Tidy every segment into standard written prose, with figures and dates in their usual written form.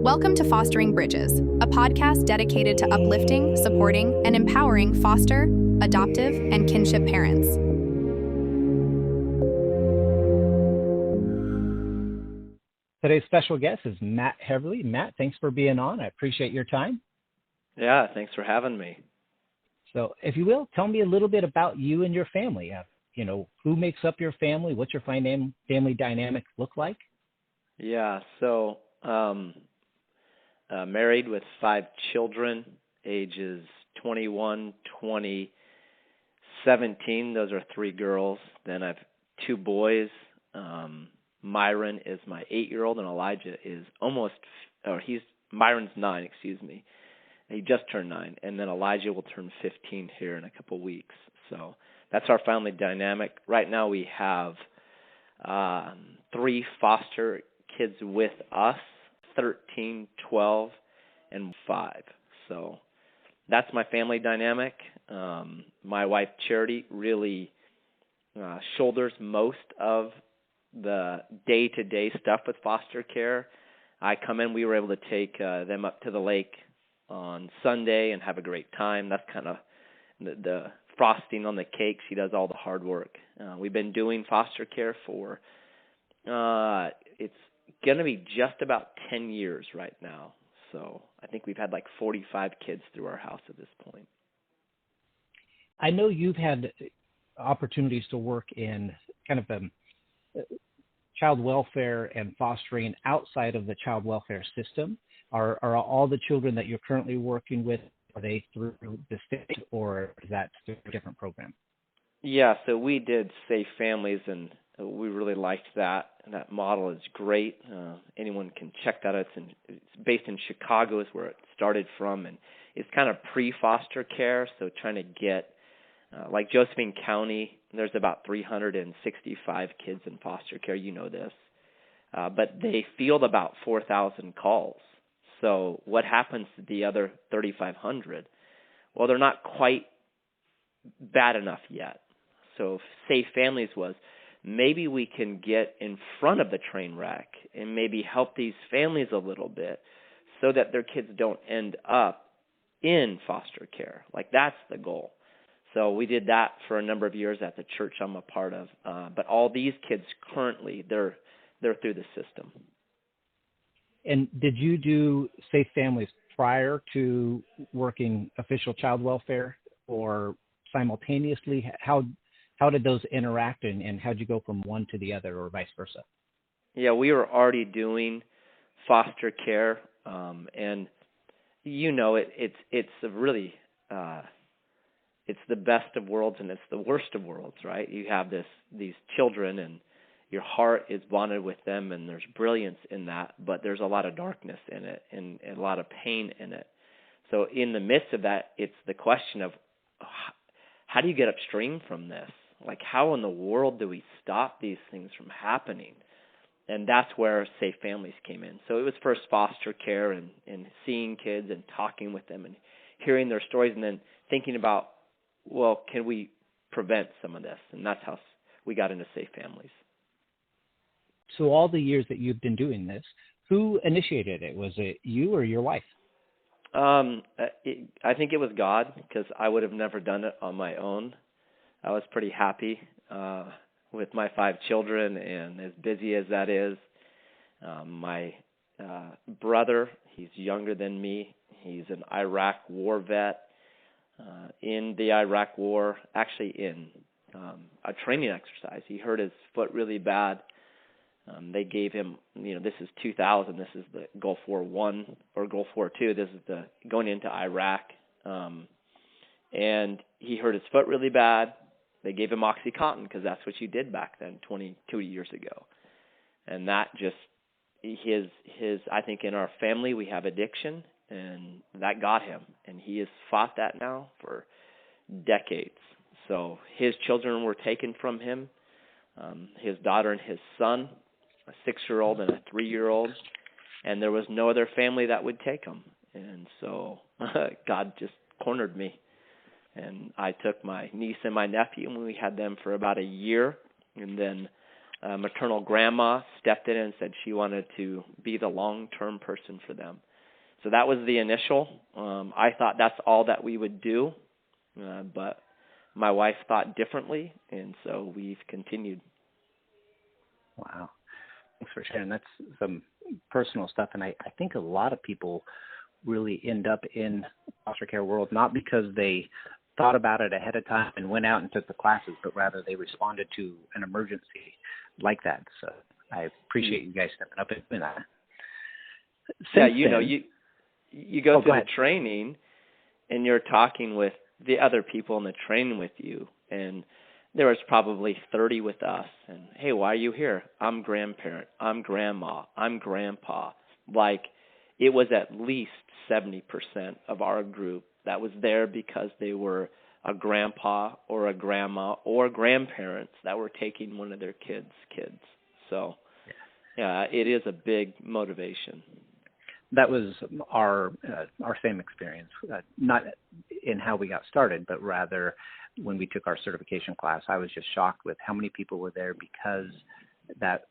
Welcome to Fostering Bridges, a podcast dedicated to uplifting, supporting, and empowering foster, adoptive, and kinship parents. Today's special guest is Matt Heverly. Matt, thanks for being on. I appreciate your time. Yeah, thanks for having me. So, if you will, tell me a little bit about you and your family. Who makes up your family? What's your family dynamic look like? Yeah, so married with 5 children, ages 21, 20, 17. Those are 3 girls. Then I have 2 boys. Myron is my 8-year-old, and Elijah is Myron's 9, excuse me. He just turned 9, and then Elijah will turn 15 here in a couple weeks. So that's our family dynamic. Right now we have 3 foster kids with us, 13, 12, and 5. So that's my family dynamic. My wife, Charity, really shoulders most of the day-to-day stuff with foster care. I come in, we were able to take them up to the lake on Sunday and have a great time. That's kind of the frosting on the cake. She does all the hard work. We've been doing foster care for, it's going to be just about 10 years right now. So I think we've had like 45 kids through our house at this point. I know you've had opportunities to work in kind of child welfare and fostering outside of the child welfare system. Are all the children that you're currently working with, are they through the state, or is that through a different program? Yeah, so we did Safe Families, and we really liked that. And that model is great. Anyone can check that out. It's based in Chicago is where it started from, and it's kind of pre-foster care, so trying to get, like Josephine County, there's about 365 kids in foster care, you know this, but they field about 4,000 calls. So what happens to the other 3,500? Well, they're not quite bad enough yet. So Safe Families was, maybe we can get in front of the train wreck and maybe help these families a little bit so that their kids don't end up in foster care. Like, that's the goal. So we did that for a number of years at the church I'm a part of. But all these kids currently, they're through the system. And did you do Safe Families prior to working official child welfare, or simultaneously? How did those interact, and how did you go from one to the other, or vice versa? Yeah, we were already doing foster care, and it's a really it's the best of worlds and it's the worst of worlds, right? You have these children, and your heart is bonded with them, and there's brilliance in that, but there's a lot of darkness in it and a lot of pain in it. So in the midst of that, it's the question of how do you get upstream from this? Like, how in the world do we stop these things from happening? And that's where Safe Families came in. So it was first foster care and seeing kids and talking with them and hearing their stories, and then thinking about, well, can we prevent some of this? And that's how we got into Safe Families. So all the years that you've been doing this, who initiated it? Was it you or your wife? I think it was God, because I would have never done it on my own. I was pretty happy with my 5 children, and as busy as that is. My brother, he's younger than me. He's an Iraq war vet. In the Iraq war, actually in a training exercise, he hurt his foot really bad. They gave him, this is 2000, this is the Gulf War I or Gulf War II, this is the going into Iraq. And he hurt his foot really bad. They gave him OxyContin, because that's what you did back then, 22 years ago. And that just, I think in our family we have addiction, and that got him. And he has fought that now for decades. So his children were taken from him, his daughter and his son, a 6-year-old and a 3-year-old, and there was no other family that would take him. And so God just cornered me. And I took my niece and my nephew, and we had them for about a year. And then maternal grandma stepped in and said she wanted to be the long-term person for them. So that was the initial. I thought that's all that we would do, but my wife thought differently, and so we've continued. Wow. Thanks for sharing. That's some personal stuff, and I think a lot of people really end up in foster care world not because they thought about it ahead of time and went out and took the classes, but rather they responded to an emergency like that. So I appreciate you guys stepping up in that. You go through the training, and you're talking with the other people in the training with you, and there was probably 30 with us. And, hey, why are you here? I'm grandparent. I'm grandma. I'm grandpa. Like, it was at least 70% of our group that was there because they were a grandpa or a grandma or grandparents that were taking one of their kids. So, yeah, it is a big motivation. That was our same experience, not in how we got started, but rather when we took our certification class. I was just shocked with how many people were there because that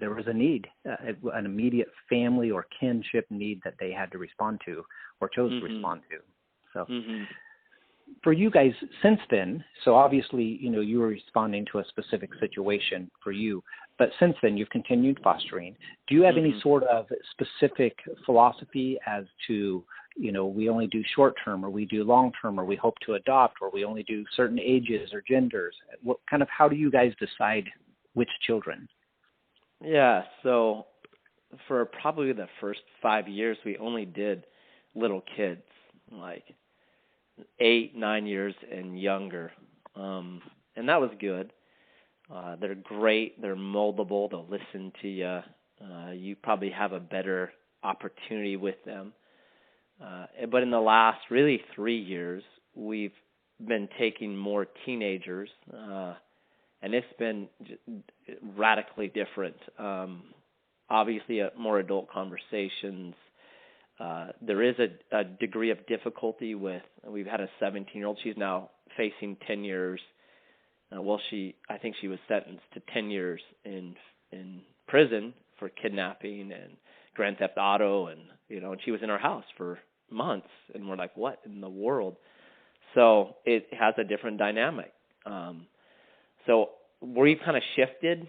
there was a need, an immediate family or kinship need that they had to respond to or chose to respond to. So for you guys since then, so obviously, you were responding to a specific situation for you, but since then you've continued fostering. Do you have any sort of specific philosophy as to, we only do short-term or we do long-term or we hope to adopt or we only do certain ages or genders? How do you guys decide which children? Yeah, so for probably the first 5 years, we only did little kids, like 8, 9 years and younger. And that was good. They're great. They're moldable. They'll listen to you. You probably have a better opportunity with them. But in the last really 3 years, we've been taking more teenagers, and it's been radically different. Obviously, more adult conversations. There is a degree of difficulty with, we've had a 17-year-old. She's now facing 10 years. I think she was sentenced to 10 years in prison for kidnapping and grand theft auto, and she was in our house for months, and we're like, what in the world? So it has a different dynamic. So we've kind of shifted.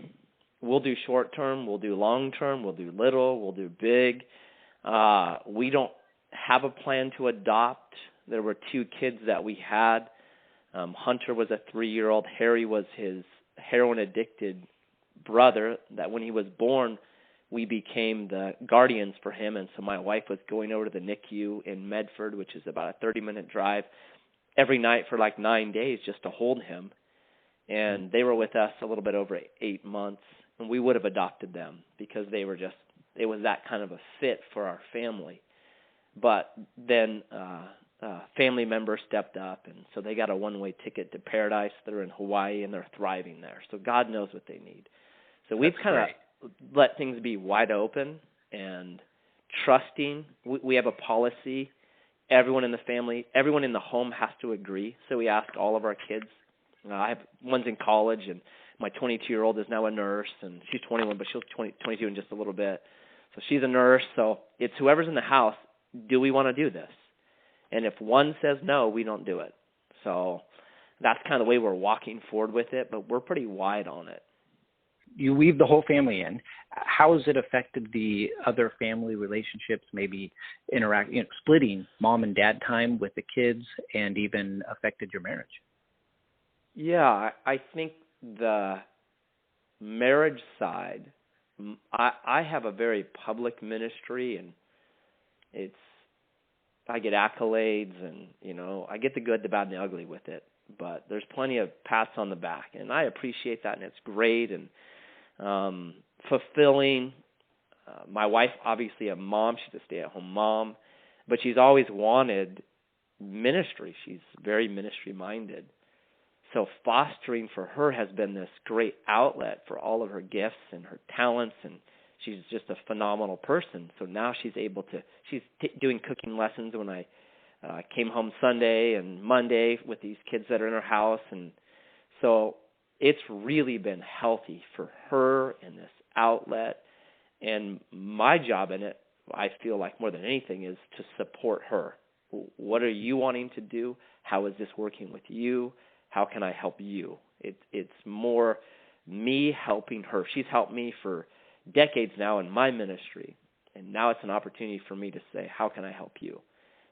We'll do short term, we'll do long term, we'll do little, we'll do big. We don't have a plan to adopt. There were 2 kids that we had. Hunter was a 3-year-old. Harry was his heroin-addicted brother that when he was born, we became the guardians for him. And so my wife was going over to the NICU in Medford, which is about a 30-minute drive, every night for like 9 days just to hold him. And they were with us a little bit over 8 months. And we would have adopted them because it was that kind of a fit for our family. But then family members stepped up, and so they got a one-way ticket to paradise. They're in Hawaii, and they're thriving there. So God knows what they need. So we've kind of let things be wide open and trusting. We have a policy. Everyone in the family, everyone in the home has to agree. So we ask all of our kids. I have one's in college, and my 22-year-old is now a nurse, and she's 21, but she'll be 22 in just a little bit. So she's a nurse. So it's whoever's in the house, do we want to do this? And if one says no, we don't do it. So that's kind of the way we're walking forward with it, but we're pretty wide on it. You weave the whole family in. How has it affected the other family relationships, maybe splitting mom and dad time with the kids, and even affected your marriage? Yeah, I think the marriage side, I have a very public ministry, and I get accolades, and I get the good, the bad, and the ugly with it. But there's plenty of pats on the back, and I appreciate that, and it's great and fulfilling. My wife, obviously a mom, she's a stay-at-home mom, but she's always wanted ministry. She's very ministry-minded. So fostering for her has been this great outlet for all of her gifts and her talents, and she's just a phenomenal person. So now she's doing cooking lessons when I came home Sunday and Monday with these kids that are in her house. And so it's really been healthy for her and this outlet. And my job in it, I feel like more than anything, is to support her. What are you wanting to do? How is this working with you? How can I help you? It's more me helping her. She's helped me for decades now in my ministry, and now it's an opportunity for me to say, how can I help you?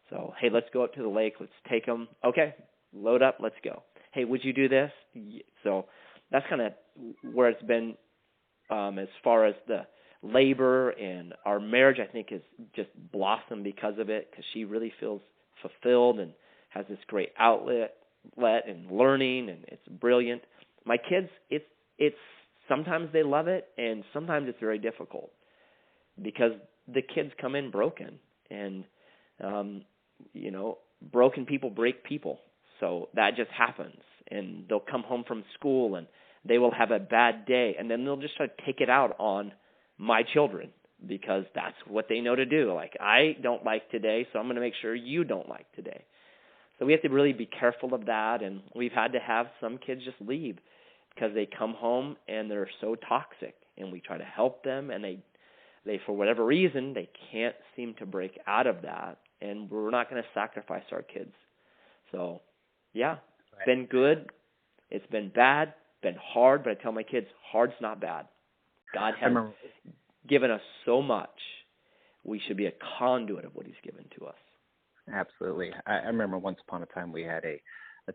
So, hey, let's go up to the lake. Let's take them. Okay, load up. Let's go. Hey, would you do this? So that's kind of where it's been as far as the labor, and our marriage, I think, has just blossomed because of it, because she really feels fulfilled and has this great outlet and learning, and it's brilliant. My kids, it's sometimes they love it, and sometimes it's very difficult because the kids come in broken, and broken people break people. So that just happens, and they'll come home from school and they will have a bad day, and then they'll just try to take it out on my children because that's what they know to do. Like, I don't like today, so I'm going to make sure you don't like today. So we have to really be careful of that, and we've had to have some kids just leave because they come home and they're so toxic, and we try to help them, and they for whatever reason, they can't seem to break out of that, and we're not going to sacrifice our kids. So, yeah, it's been good. It's been bad, been hard, but I tell my kids, hard's not bad. God has given us so much. We should be a conduit of what he's given to us. Absolutely. I remember once upon a time we had a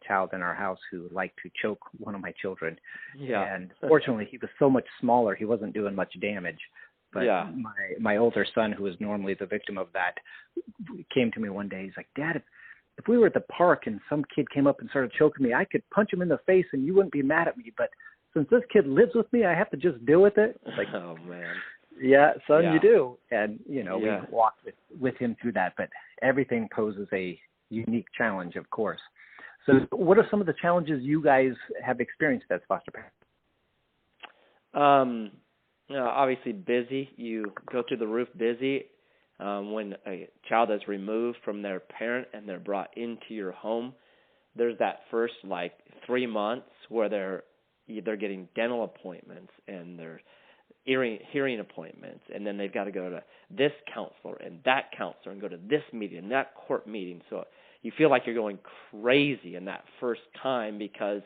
child in our house who liked to choke one of my children. Yeah. And fortunately, he was so much smaller, he wasn't doing much damage. But yeah. my older son, who is normally the victim of that, came to me one day. He's like, Dad, if we were at the park and some kid came up and started choking me, I could punch him in the face and you wouldn't be mad at me. But since this kid lives with me, I have to just deal with it. It's like, oh, man. Yeah, son, Yeah. you do. And, we Yeah. walked with him through that. But everything poses a unique challenge, of course. So what are some of the challenges you guys have experienced as foster parents? Obviously busy. You go through the roof busy. When a child is removed from their parent and they're brought into your home, there's that first 3 months where they're getting dental appointments and they're hearing appointments, and then they've got to go to this counselor and that counselor and go to this meeting and that court meeting. So you feel like you're going crazy in that first time because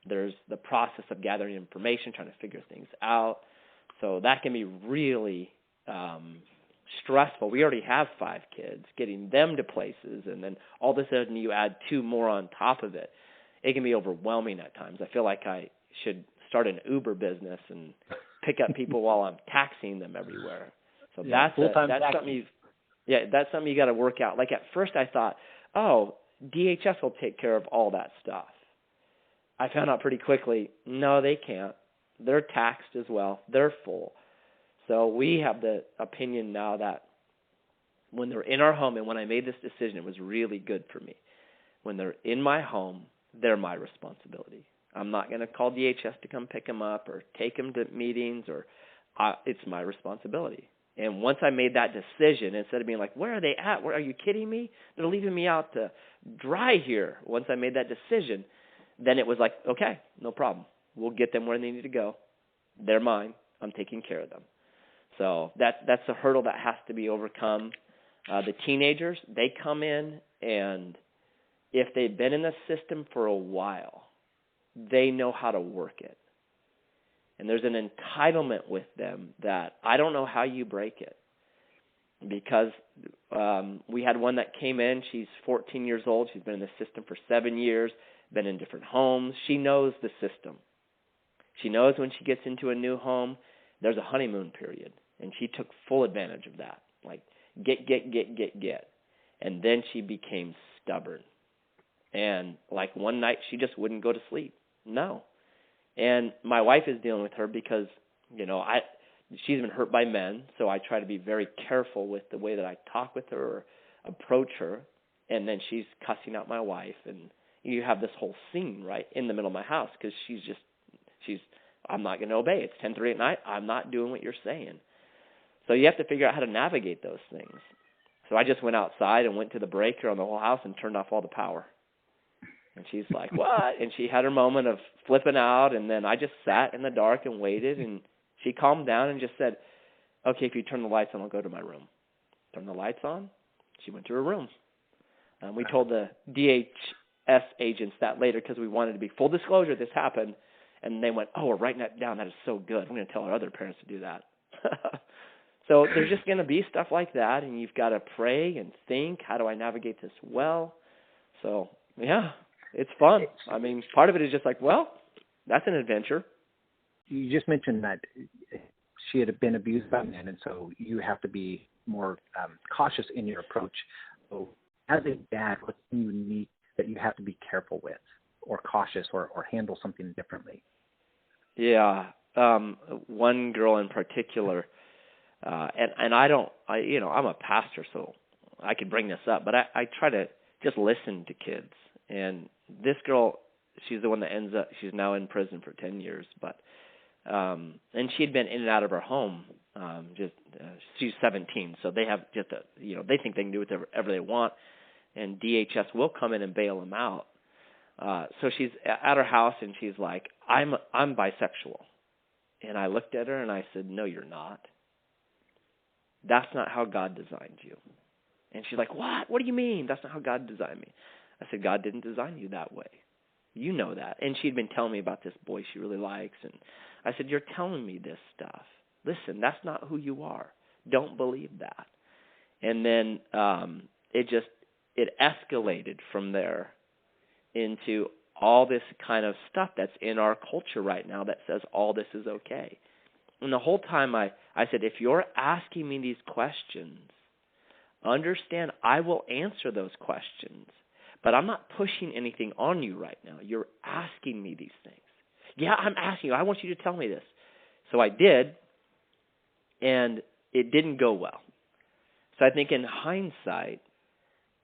there's the process of gathering information, trying to figure things out. So that can be really stressful. We already have 5 kids, getting them to places, and then all of a sudden you add 2 more on top of it. It can be overwhelming at times. I feel like I should start an Uber business and pick up people while I'm taxiing them everywhere. So that's something you got to work out. Like at first I thought, DHS will take care of all that stuff. I found out pretty quickly, no, they can't. They're taxed as well. They're full. So we have the opinion now that when they're in our home, and when I made this decision, it was really good for me. When they're in my home, they're my responsibility. I'm not going to call DHS to come pick them up or take them to meetings, it's my responsibility. And once I made that decision, instead of being like, where are they at? Are you kidding me? They're leaving me out to dry here. Once I made that decision, then it was like, okay, no problem. We'll get them where they need to go. They're mine. I'm taking care of them. So that's a hurdle that has to be overcome. The teenagers, they come in, and if they've been in the system for a while, they know how to work it. And there's an entitlement with them that I don't know how you break it. Because we had one that came in. She's 14 years old. She's been in the system for 7 years, been in different homes. She knows the system. She knows when she gets into a new home, there's a honeymoon period. And she took full advantage of that. Like, get. And then she became stubborn. And like one night, she just wouldn't go to sleep. No. And my wife is dealing with her because, she's been hurt by men. So I try to be very careful with the way that I talk with her or approach her. And then she's cussing out my wife. And you have this whole scene right in the middle of my house because I'm not going to obey. It's 10:30 at night. I'm not doing what you're saying. So you have to figure out how to navigate those things. So I just went outside and went to the breaker on the whole house and turned off all the power. And she's like, what? And she had her moment of flipping out, and then I just sat in the dark and waited, and she calmed down and just said, okay, if you turn the lights on, I'll go to my room. Turn the lights on. She went to her room. We told the DHS agents that later because we wanted to be full disclosure this happened, and they went, oh, we're writing that down. That is so good. I'm going to tell our other parents to do that. So there's just going to be stuff like that, and you've got to pray and think, how do I navigate this well? So, yeah, it's fun. I mean, part of it is just like, well, that's an adventure. You just mentioned that she had been abused by men, and so you have to be more cautious in your approach. So as a dad, what's unique that you have to be careful with or cautious or handle something differently? Yeah. One girl in particular, and I'm a pastor, so I could bring this up, but I try to just listen to kids. And this girl, she's the one that ends up, she's now in prison for 10 years, but and she had been in and out of her home. She's 17, so they have just they think they can do whatever they want, and DHS will come in and bail them out. So she's at her house, and she's like, I'm bisexual. And I looked at her and I said, no, you're not. That's not how God designed you. And she's like, what? What do you mean? That's not how God designed me. I said, God didn't design you that way. You know that. And she'd been telling me about this boy she really likes. And I said, you're telling me this stuff. Listen, that's not who you are. Don't believe that. And then it escalated from there into all this kind of stuff that's in our culture right now that says all this is okay. And the whole time I said, if you're asking me these questions, understand I will answer those questions, but I'm not pushing anything on you right now. You're asking me these things. Yeah, I'm asking you. I want you to tell me this. So I did, and it didn't go well. So I think in hindsight,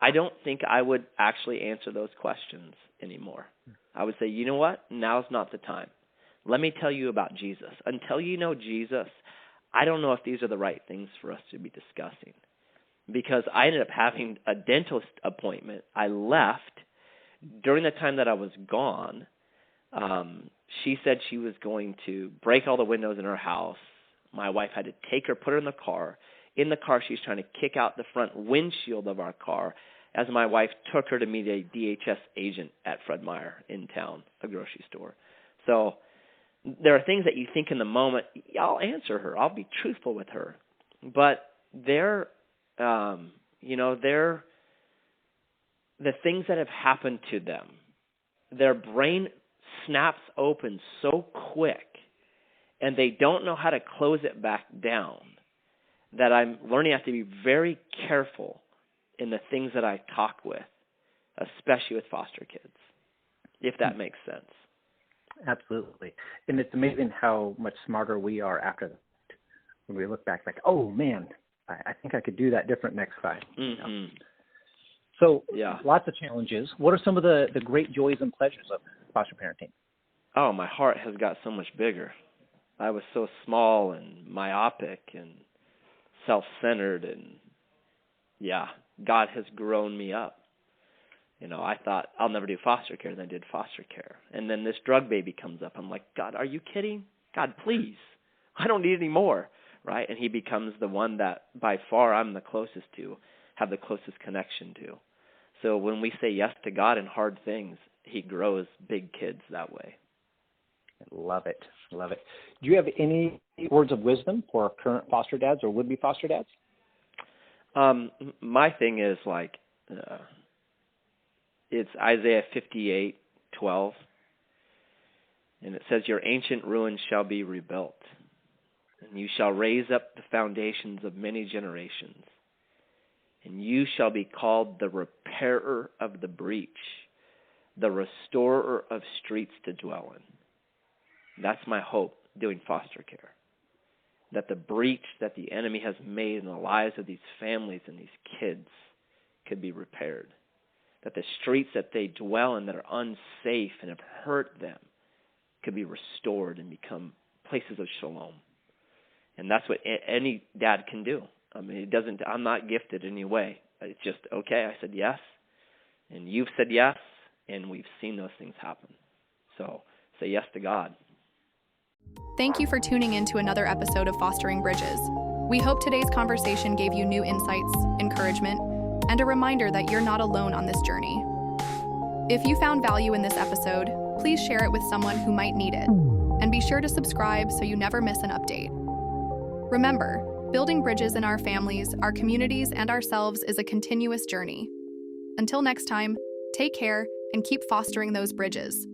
I don't think I would actually answer those questions anymore. I would say, you know what? Now's not the time. Let me tell you about Jesus. Until you know Jesus, I don't know if these are the right things for us to be discussing. Because I ended up having a dentist appointment. I left. During the time that I was gone, she said she was going to break all the windows in her house. My wife had to take her, put her in the car. In the car, she's trying to kick out the front windshield of our car as my wife took her to meet a DHS agent at Fred Meyer in town, a grocery store. So there are things that you think in the moment, I'll answer her. I'll be truthful with her. But they're the things that have happened to them, their brain snaps open so quick, and they don't know how to close it back down, that I'm learning I have to be very careful in the things that I talk with, especially with foster kids, if that makes sense. Absolutely. And it's amazing how much smarter we are after that. When we look back like, oh, man, I think I could do that different next time. Mm-hmm. So yeah. Lots of challenges. What are some of the great joys and pleasures of foster parenting? Oh, my heart has got so much bigger. I was so small and myopic and self-centered, and God has grown me up. I thought I'll never do foster care, and then I did foster care. And then this drug baby comes up. I'm like, God, are you kidding? God, please. I don't need any more, right? And he becomes the one that by far I'm the closest to, have the closest connection to. So when we say yes to God in hard things, he grows big kids that way. Love it. Love it. Do you have any words of wisdom for current foster dads or would-be foster dads? My thing is it's Isaiah 58:12, and it says, your ancient ruins shall be rebuilt, and you shall raise up the foundations of many generations, and you shall be called the repairer of the breach, the restorer of streets to dwell in. That's my hope doing foster care, that the breach that the enemy has made in the lives of these families and these kids could be repaired, that the streets that they dwell in that are unsafe and have hurt them could be restored and become places of shalom. And that's what any dad can do. I mean, I'm not gifted in any way. It's just, okay, I said yes, and you've said yes, and we've seen those things happen. So say yes to God. Thank you for tuning in to another episode of Fostering Bridges. We hope today's conversation gave you new insights, encouragement, and a reminder that you're not alone on this journey. If you found value in this episode, please share it with someone who might need it, and be sure to subscribe so you never miss an update. Remember, building bridges in our families, our communities, and ourselves is a continuous journey. Until next time, take care and keep fostering those bridges.